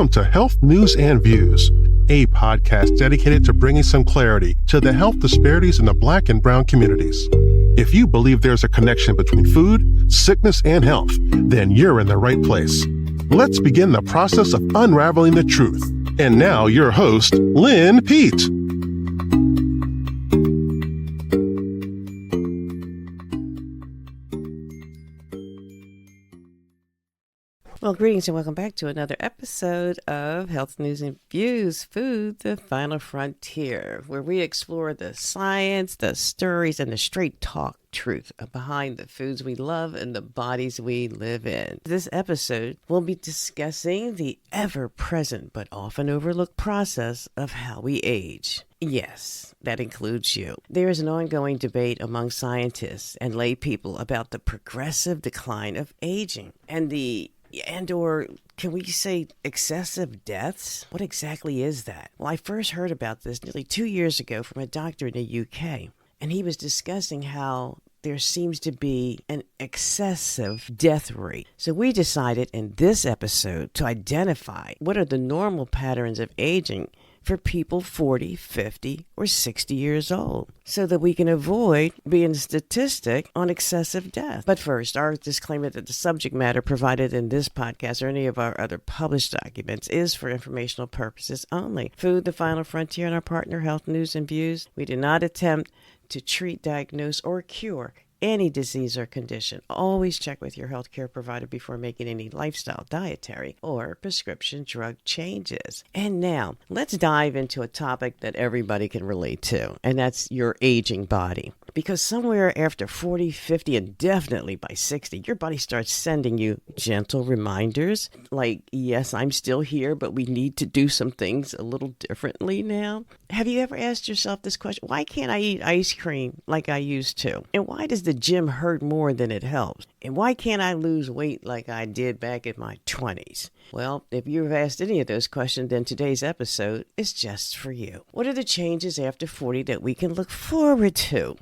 Welcome to Health News and Views, a podcast dedicated to bringing some clarity to the health disparities in the Black and Brown communities. If you believe there's a connection between food, sickness, and health, then you're in the right place. Let's begin the process of unraveling the truth. And now your host, Lynn Pete. Well, greetings and welcome back to another episode of Health News and Views, Food, the Final Frontier, where we explore the science, the stories, and the straight talk truth behind the foods we love and the bodies we live in. This episode, we'll be discussing the ever-present but often overlooked process of how we age. Yes, that includes you. There is an ongoing debate among scientists and lay people about the progressive decline of aging or can we say excessive deaths? What exactly is that? Well, I first heard about this nearly 2 years ago from a doctor in the UK, and he was discussing how there seems to be an excessive death rate. So we decided in this episode to identify what are the normal patterns of aging for people 40, 50, or 60 years old so that we can avoid being a statistic on excessive death. But first, our disclaimer that the subject matter provided in this podcast or any of our other published documents is for informational purposes only. Food, the Final Frontier, and our partner, Health News and Views, we do not attempt to treat, diagnose, or cure any disease or condition. Always check with your healthcare provider before making any lifestyle, dietary, or prescription drug changes. And now, let's dive into a topic that everybody can relate to, and that's your aging body. Because somewhere after 40, 50, and definitely by 60, your body starts sending you gentle reminders like, yes, I'm still here, but we need to do some things a little differently now. Have you ever asked yourself this question? Why can't I eat ice cream like I used to? And why does the gym hurt more than it helps? And why can't I lose weight like I did back in my 20s? Well, if you've asked any of those questions, then today's episode is just for you. What are the changes after 40 that we can look forward to?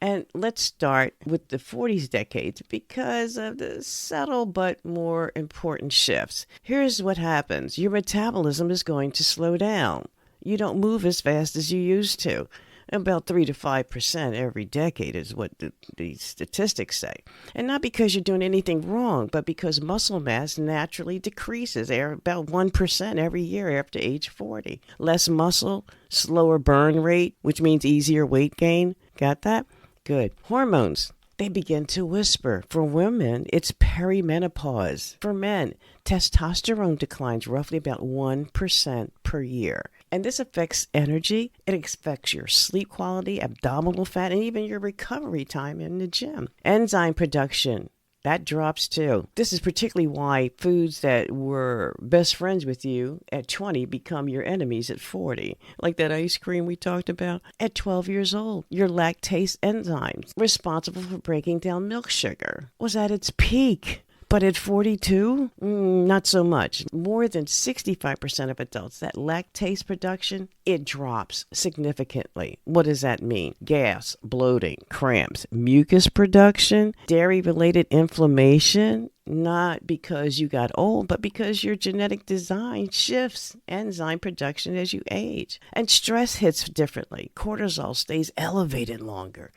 And let's start with the 40s decades because of the subtle but more important shifts. Here's what happens. Your metabolism is going to slow down. You don't move as fast as you used to. About 3 to 5% every decade is what the statistics say. And not because you're doing anything wrong, but because muscle mass naturally decreases about 1% every year after age 40. Less muscle, slower burn rate, which means easier weight gain. Got that? Good. Hormones, they begin to whisper. For women, it's perimenopause. For men, testosterone declines roughly about 1% per year. And this affects energy, it affects your sleep quality, abdominal fat, and even your recovery time in the gym. Enzyme production, that drops too. This is particularly why foods that were best friends with you at 20 become your enemies at 40. Like that ice cream we talked about. At 12 years old, your lactase enzymes, responsible for breaking down milk sugar, was at its peak. But at 42, not so much. More than 65% of adults, that lactase production, it drops significantly. What does that mean? Gas, bloating, cramps, mucus production, dairy-related inflammation, not because you got old, but because your genetic design shifts enzyme production as you age. And stress hits differently. Cortisol stays elevated longer,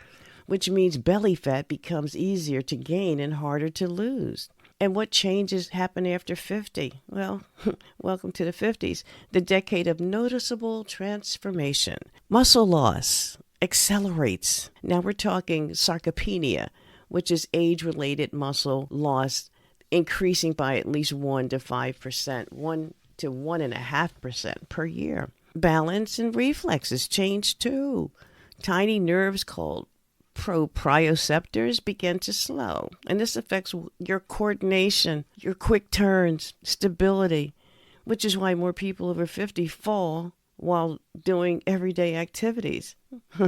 which means belly fat becomes easier to gain and harder to lose. And what changes happen after 50? Well, welcome to the 50s, the decade of noticeable transformation. Muscle loss accelerates. Now we're talking sarcopenia, which is age-related muscle loss increasing by at least 1 to 5%, 1 to 1.5% per year. Balance and reflexes change too. Tiny nerves called proprioceptors begin to slow, and this affects your coordination, your quick turns, stability, which is why more people over 50 fall while doing everyday activities.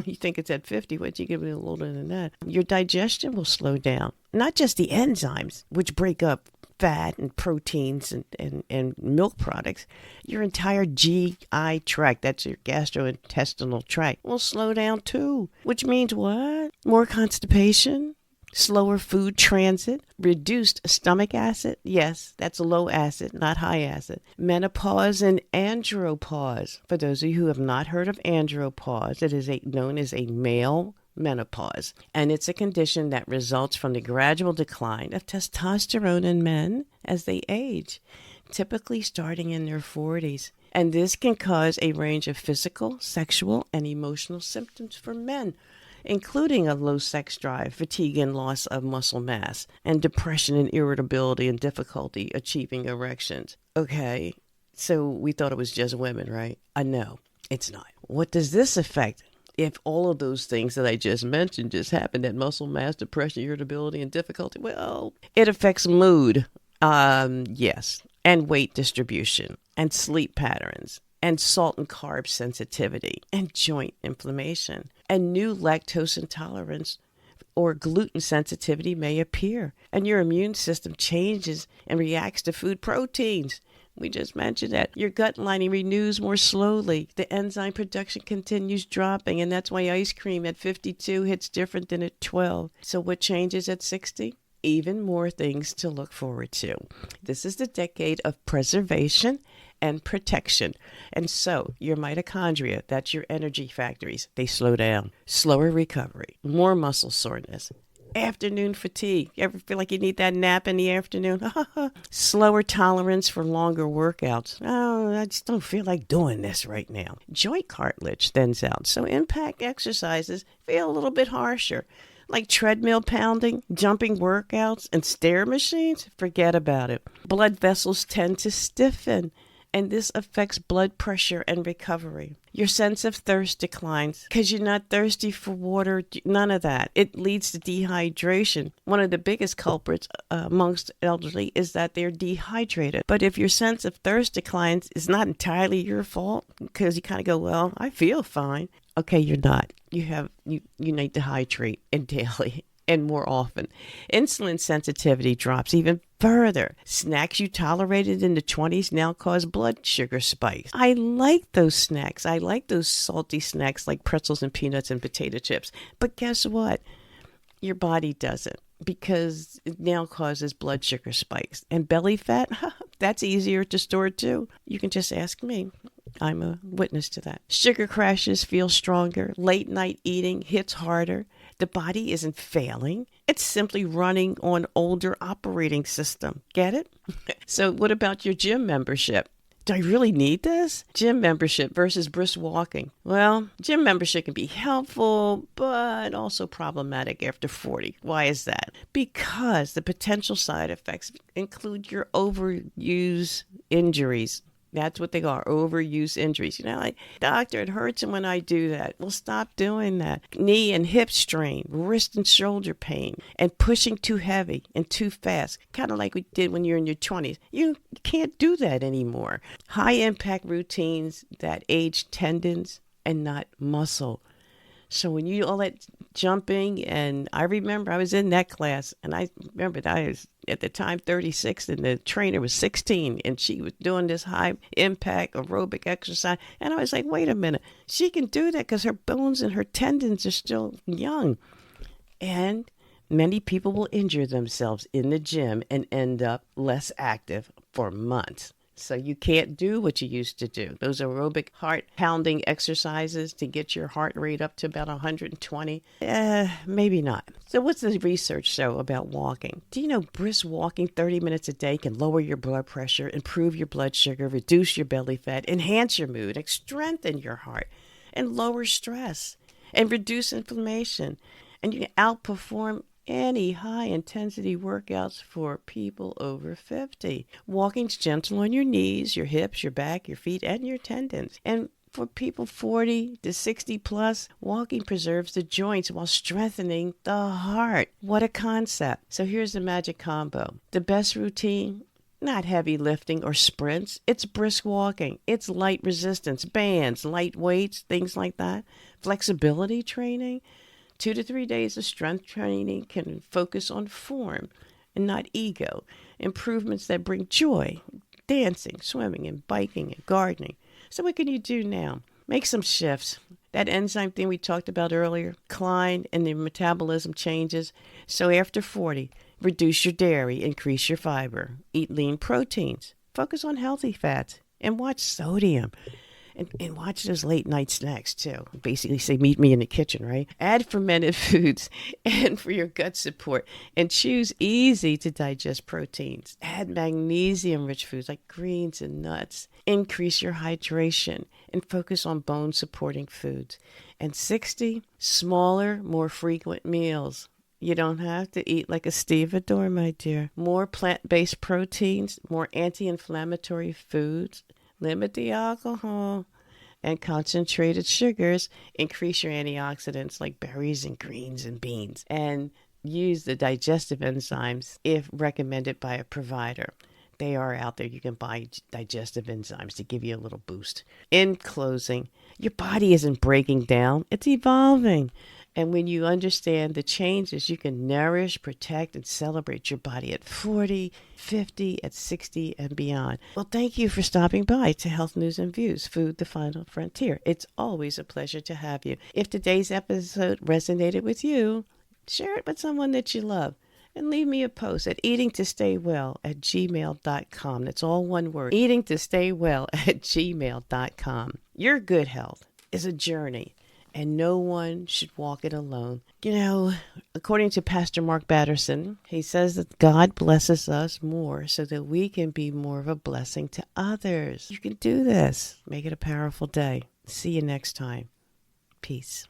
You think it's at 50, but you get a little older than that. Your digestion will slow down. Not just the enzymes, which break up fat and proteins and milk products. Your entire GI tract, that's your gastrointestinal tract, will slow down too. Which means what? More constipation, slower food transit, reduced stomach acid. Yes, that's low acid, not high acid. Menopause and andropause. For those of you who have not heard of andropause, it is known as a male menopause, and it's a condition that results from the gradual decline of testosterone in men as they age, typically starting in their 40s. And this can cause a range of physical, sexual, and emotional symptoms for men, including a low sex drive, fatigue and loss of muscle mass, and depression and irritability and difficulty achieving erections. Okay, so we thought it was just women, right? No, it's not. What does this affect? If all of those things that I just mentioned just happen, that muscle mass, depression, irritability, and difficulty, well, it affects mood, yes, and weight distribution, and sleep patterns, and salt and carb sensitivity, and joint inflammation, and new lactose intolerance or gluten sensitivity may appear, and your immune system changes and reacts to food proteins. We just mentioned that. Your gut lining renews more slowly. The enzyme production continues dropping, and that's why ice cream at 52 hits different than at 12. So what changes at 60? Even more things to look forward to. This is the decade of preservation and protection. And so your mitochondria, that's your energy factories, they slow down. Slower recovery, more muscle soreness, afternoon fatigue. You ever feel like you need that nap in the afternoon? Slower tolerance for longer workouts. Oh, I just don't feel like doing this right now. Joint cartilage thins out, so impact exercises feel a little bit harsher. Like treadmill pounding, jumping workouts, and stair machines, forget about it. Blood vessels tend to stiffen, and this affects blood pressure and recovery. Your sense of thirst declines because you're not thirsty for water, none of that. It leads to dehydration. One of the biggest culprits amongst elderly is that they're dehydrated. But if your sense of thirst declines, it's not entirely your fault because you kind of go, well, I feel fine. Okay, you're not. You need to hydrate and daily and more often. Insulin sensitivity drops even further. Snacks you tolerated in the 20s now cause blood sugar spikes. I like those snacks. I like those salty snacks like pretzels and peanuts and potato chips. But guess what? Your body doesn't, because it now causes blood sugar spikes. And belly fat, that's easier to store too. You can just ask me. I'm a witness to that. Sugar crashes feel stronger. Late night eating hits harder. The body isn't failing. It's simply running on older operating system. Get it? So what about your gym membership? Do I really need this? Gym membership versus brisk walking. Well, gym membership can be helpful, but also problematic after 40. Why is that? Because the potential side effects include your overuse injuries. That's what they are, overuse injuries. Like, doctor, it hurts when I do that. Well, stop doing that. Knee and hip strain, wrist and shoulder pain, and pushing too heavy and too fast, kind of like we did when you're in your 20s. You can't do that anymore. High impact routines that age tendons and not muscle. So when you all that jumping, and I remember I was in that class, and I remember that I was at the time 36 and the trainer was 16, and she was doing this high impact aerobic exercise. And I was like, wait a minute, she can do that because her bones and her tendons are still young. And many people will injure themselves in the gym and end up less active for months. So you can't do what you used to do. Those aerobic heart pounding exercises to get your heart rate up to about 120, maybe not. So what's the research show about walking? Do you know brisk walking 30 minutes a day can lower your blood pressure, improve your blood sugar, reduce your belly fat, enhance your mood, strengthen your heart, and lower stress, and reduce inflammation. And you can outperform any high-intensity workouts for people over 50. Walking's gentle on your knees, your hips, your back, your feet, and your tendons. And for people 40 to 60 plus, walking preserves the joints while strengthening the heart. What a concept. So here's the magic combo. The best routine, not heavy lifting or sprints. It's brisk walking. It's light resistance, bands, light weights, things like that. Flexibility training. 2 to 3 days of strength training can focus on form and not ego. Improvements that bring joy, dancing, swimming, and biking and gardening. So what can you do now? Make some shifts. That enzyme thing we talked about earlier, decline and the metabolism changes. So after 40, reduce your dairy, increase your fiber, eat lean proteins, focus on healthy fats, and watch sodium. And watch those late night snacks too. Basically say, meet me in the kitchen, right? Add fermented foods and for your gut support. And choose easy to digest proteins. Add magnesium rich foods like greens and nuts. Increase your hydration and focus on bone supporting foods. And 60, smaller, more frequent meals. You don't have to eat like a stevedore, my dear. More plant-based proteins, more anti-inflammatory foods. Limit the alcohol and concentrated sugars. Increase your antioxidants like berries and greens and beans. And use the digestive enzymes if recommended by a provider. They are out there. You can buy digestive enzymes to give you a little boost. In closing, your body isn't breaking down. It's evolving. And when you understand the changes, you can nourish, protect, and celebrate your body at 40, 50, at 60, and beyond. Well, thank you for stopping by to Health News and Views, Food, the Final Frontier. It's always a pleasure to have you. If today's episode resonated with you, share it with someone that you love. And leave me a post at eatingtostaywell@gmail.com. That's all one word, eatingtostaywell@gmail.com. Your good health is a journey, and no one should walk it alone. You know, according to Pastor Mark Batterson, he says that God blesses us more so that we can be more of a blessing to others. You can do this. Make it a powerful day. See you next time. Peace.